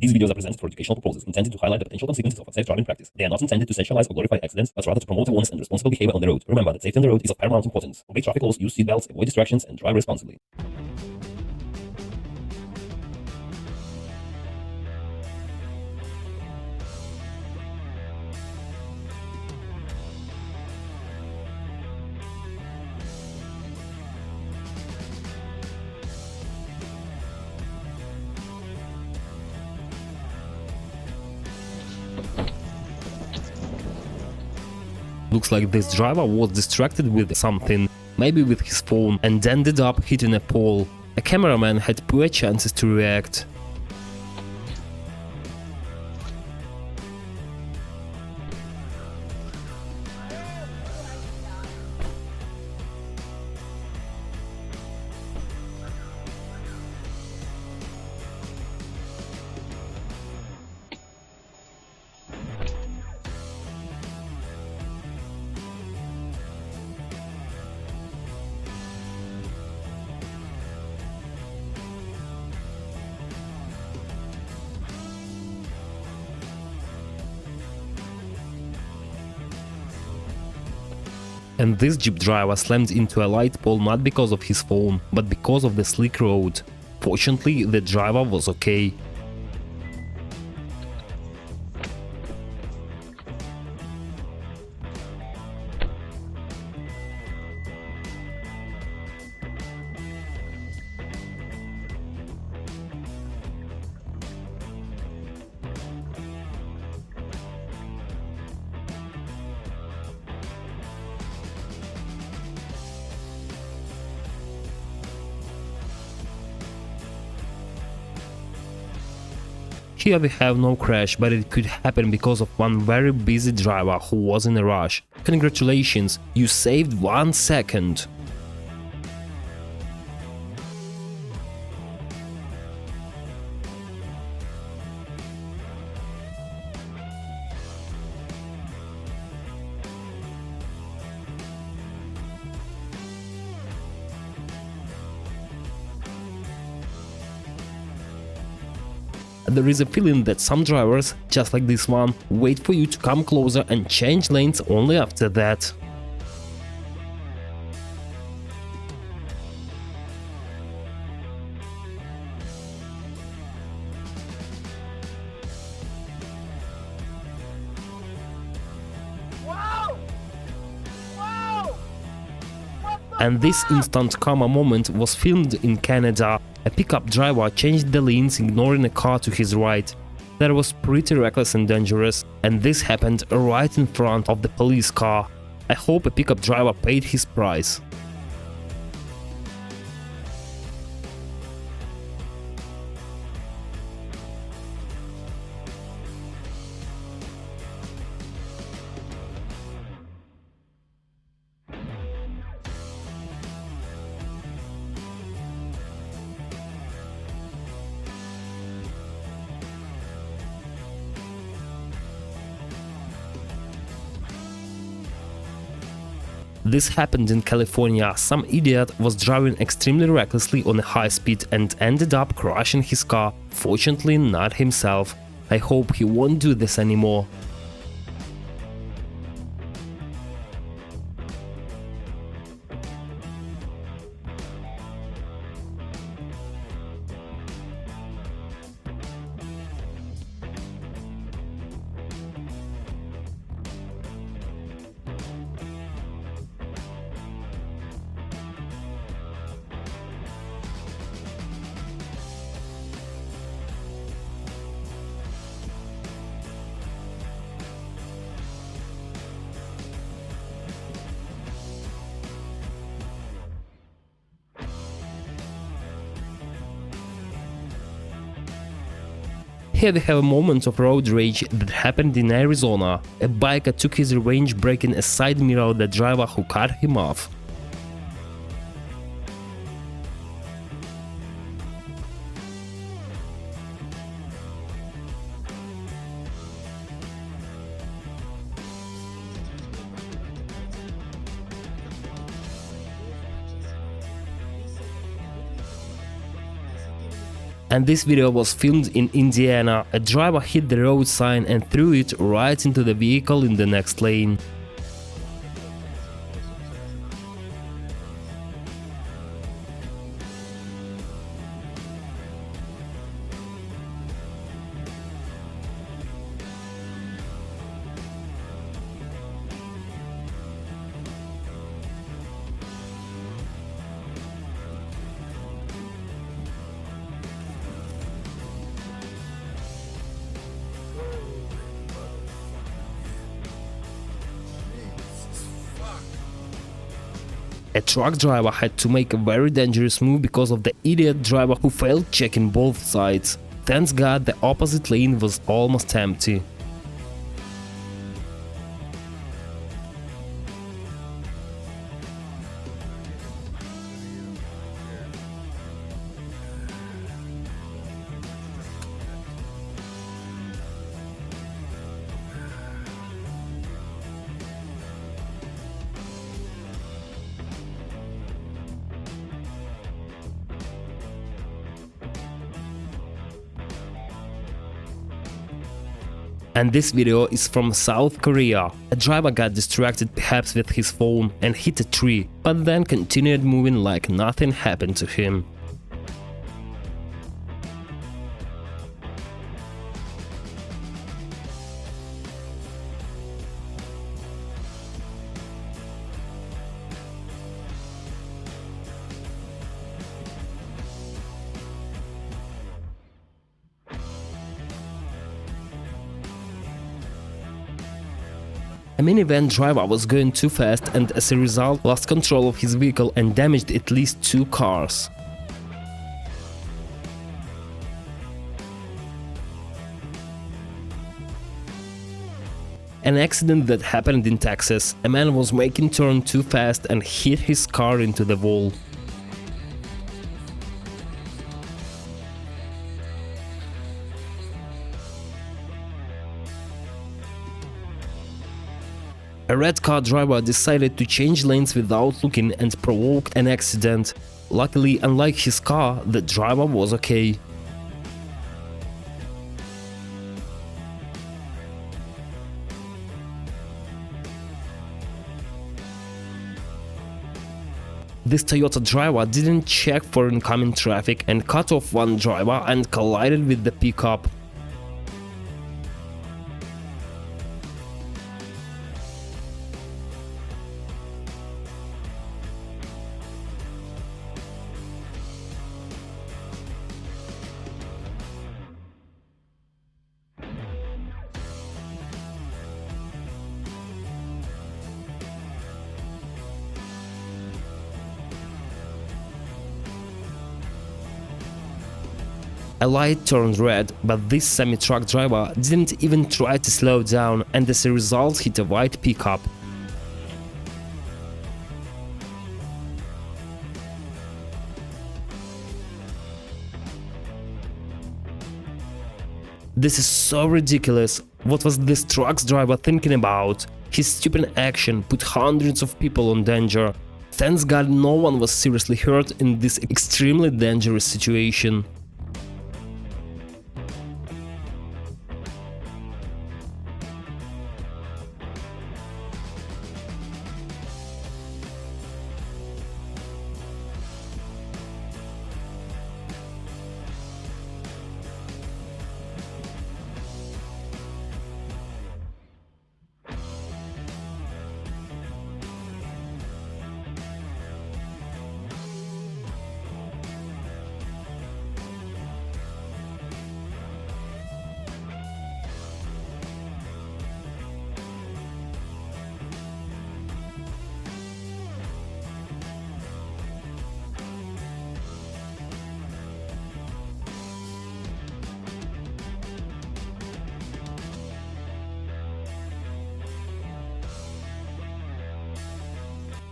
These videos are presented for educational purposes, intended to highlight the potential consequences of unsafe driving practice. They are not intended to sensationalize or glorify accidents, but rather to promote awareness and responsible behavior on the road. Remember that safety on the road is of paramount importance. Obey traffic laws, use seatbelts, avoid distractions, and drive responsibly. Looks like this driver was distracted with something, maybe with his phone, and ended up hitting a pole. A cameraman had poor chances to react. And this Jeep driver slammed into a light pole not because of his phone, but because of the slick road. Fortunately, the driver was okay. Here we have no crash, but it could happen because of one very busy driver who was in a rush. Congratulations, you saved 1 second! There is a feeling that some drivers, just like this one, wait for you to come closer and change lanes only after that. And this instant karma moment was filmed in Canada. A pickup driver changed the lanes, ignoring a car to his right. That was pretty reckless and dangerous, and this happened right in front of the police car. I hope a pickup driver paid his price. This happened in California. Some idiot was driving extremely recklessly on a high speed and ended up crashing his car, fortunately not himself. I hope he won't do this anymore. Here we have a moment of road rage that happened in Arizona. A biker took his revenge, breaking a side mirror of the driver who cut him off. And this video was filmed in Indiana. A driver hit the road sign and threw it right into the vehicle in the next lane. A truck driver had to make a very dangerous move because of the idiot driver who failed checking both sides. Thanks God the opposite lane was almost empty. And this video is from South Korea. A driver got distracted perhaps with his phone and hit a tree, but then continued moving like nothing happened to him. A minivan driver was going too fast and as a result lost control of his vehicle and damaged at least 2 cars. An accident that happened in Texas. A man was making turn too fast and hit his car into the wall. A red car driver decided to change lanes without looking and provoked an accident. Luckily, unlike his car, the driver was okay. This Toyota driver didn't check for incoming traffic and cut off one driver and collided with the pickup. A light turned red, but this semi-truck driver didn't even try to slow down and as a result hit a white pickup. This is so ridiculous. What was this truck driver thinking about? His stupid action put hundreds of people in danger. Thanks God no one was seriously hurt in this extremely dangerous situation.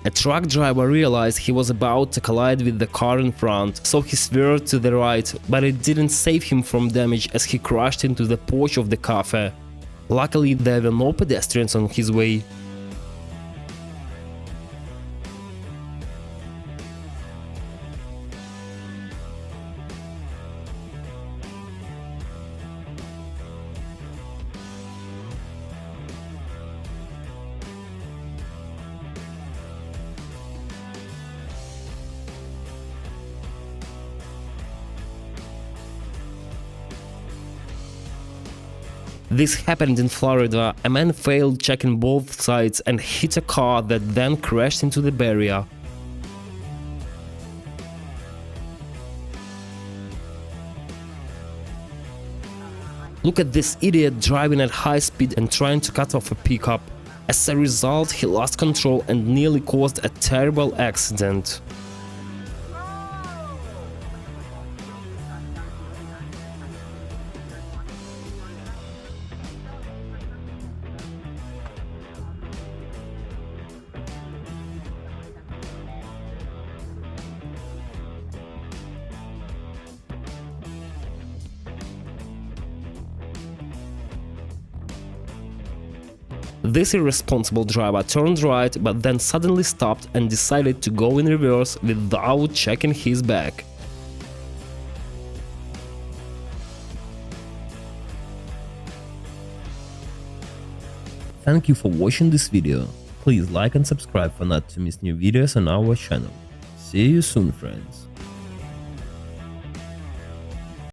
A truck driver realized he was about to collide with the car in front, so he swerved to the right, but it didn't save him from damage as he crashed into the porch of the cafe. Luckily, there were no pedestrians on his way. This happened in Florida. A man failed checking both sides and hit a car that then crashed into the barrier. Look at this idiot driving at high speed and trying to cut off a pickup. As a result, he lost control and nearly caused a terrible accident. This irresponsible driver turned right but then suddenly stopped and decided to go in reverse without checking his back. Thank you for watching this video. Please like and subscribe for not to miss new videos on our channel. See you soon, friends.